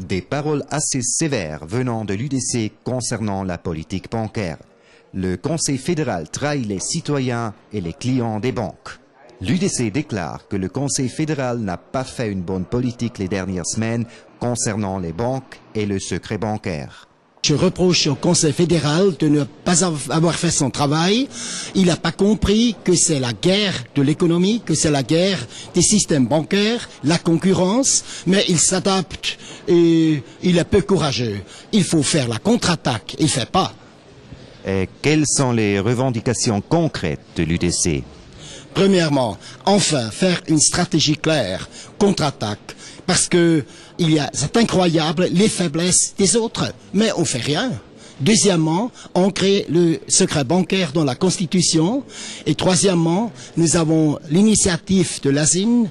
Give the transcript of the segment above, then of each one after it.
Des paroles assez sévères venant de l'UDC concernant la politique bancaire. Le Conseil fédéral trahit les citoyens et les clients des banques. L'UDC déclare que le Conseil fédéral n'a pas fait une bonne politique les dernières semaines concernant les banques et le secret bancaire. Je reproche au Conseil fédéral de ne pas avoir fait son travail. Il n'a pas compris que c'est la guerre de l'économie, que c'est la guerre des systèmes bancaires, la concurrence, mais il s'adapte et il est peu courageux. Il faut faire la contre-attaque, il ne fait pas. Et quelles sont les revendications concrètes de l'UDC? Premièrement, enfin, faire une stratégie claire, contre-attaque, parce que c'est incroyable les faiblesses des autres, mais on fait rien. Deuxièmement, ancrer le secret bancaire dans la Constitution. Et troisièmement, nous avons l'initiative de l'ASIN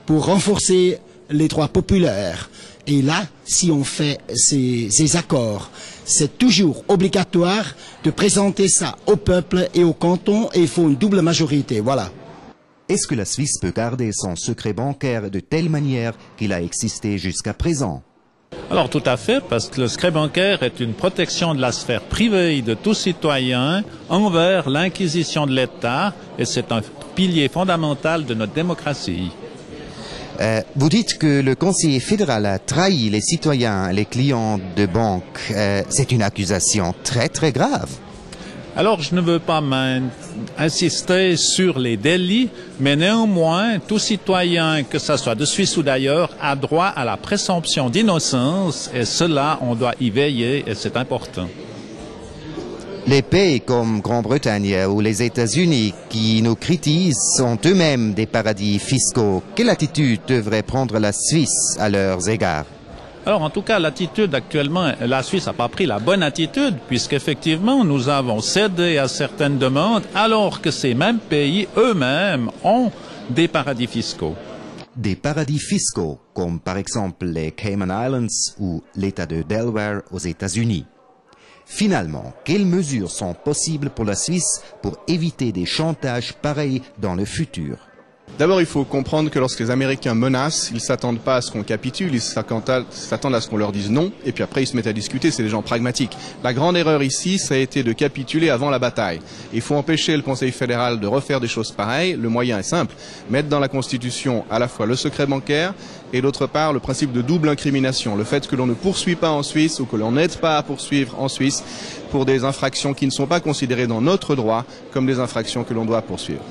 pour renforcer les droits populaires. Et là, si on fait ces accords, c'est toujours obligatoire de présenter ça au peuple et au canton, et il faut une double majorité, voilà. Est-ce que la Suisse peut garder son secret bancaire de telle manière qu'il a existé jusqu'à présent? Alors tout à fait, parce que le secret bancaire est une protection de la sphère privée de tout citoyen envers l'inquisition de l'État, et c'est un pilier fondamental de notre démocratie. Vous dites que le Conseil fédéral a trahi les citoyens, les clients de banques. C'est une accusation très très grave. Alors, je ne veux pas insister sur les délits, mais néanmoins, tout citoyen, que ce soit de Suisse ou d'ailleurs, a droit à la présomption d'innocence, et cela, on doit y veiller, et c'est important. Les pays comme Grande-Bretagne ou les États-Unis qui nous critiquent sont eux-mêmes des paradis fiscaux. Quelle attitude devrait prendre la Suisse à leurs égards? Alors, en tout cas, l'attitude actuellement, la Suisse n'a pas pris la bonne attitude, puisqu'effectivement, nous avons cédé à certaines demandes, alors que ces mêmes pays eux-mêmes ont des paradis fiscaux. Des paradis fiscaux, comme par exemple les Cayman Islands ou l'État de Delaware aux États-Unis. Finalement, quelles mesures sont possibles pour la Suisse pour éviter des chantages pareils dans le futur? D'abord, il faut comprendre que lorsque les Américains menacent, ils ne s'attendent pas à ce qu'on capitule, ils s'attendent à ce qu'on leur dise non, et puis après ils se mettent à discuter, c'est des gens pragmatiques. La grande erreur ici, ça a été de capituler avant la bataille. Il faut empêcher le Conseil fédéral de refaire des choses pareilles. Le moyen est simple, mettre dans la Constitution à la fois le secret bancaire et d'autre part le principe de double incrimination, le fait que l'on ne poursuit pas en Suisse ou que l'on n'aide pas à poursuivre en Suisse pour des infractions qui ne sont pas considérées dans notre droit comme des infractions que l'on doit poursuivre.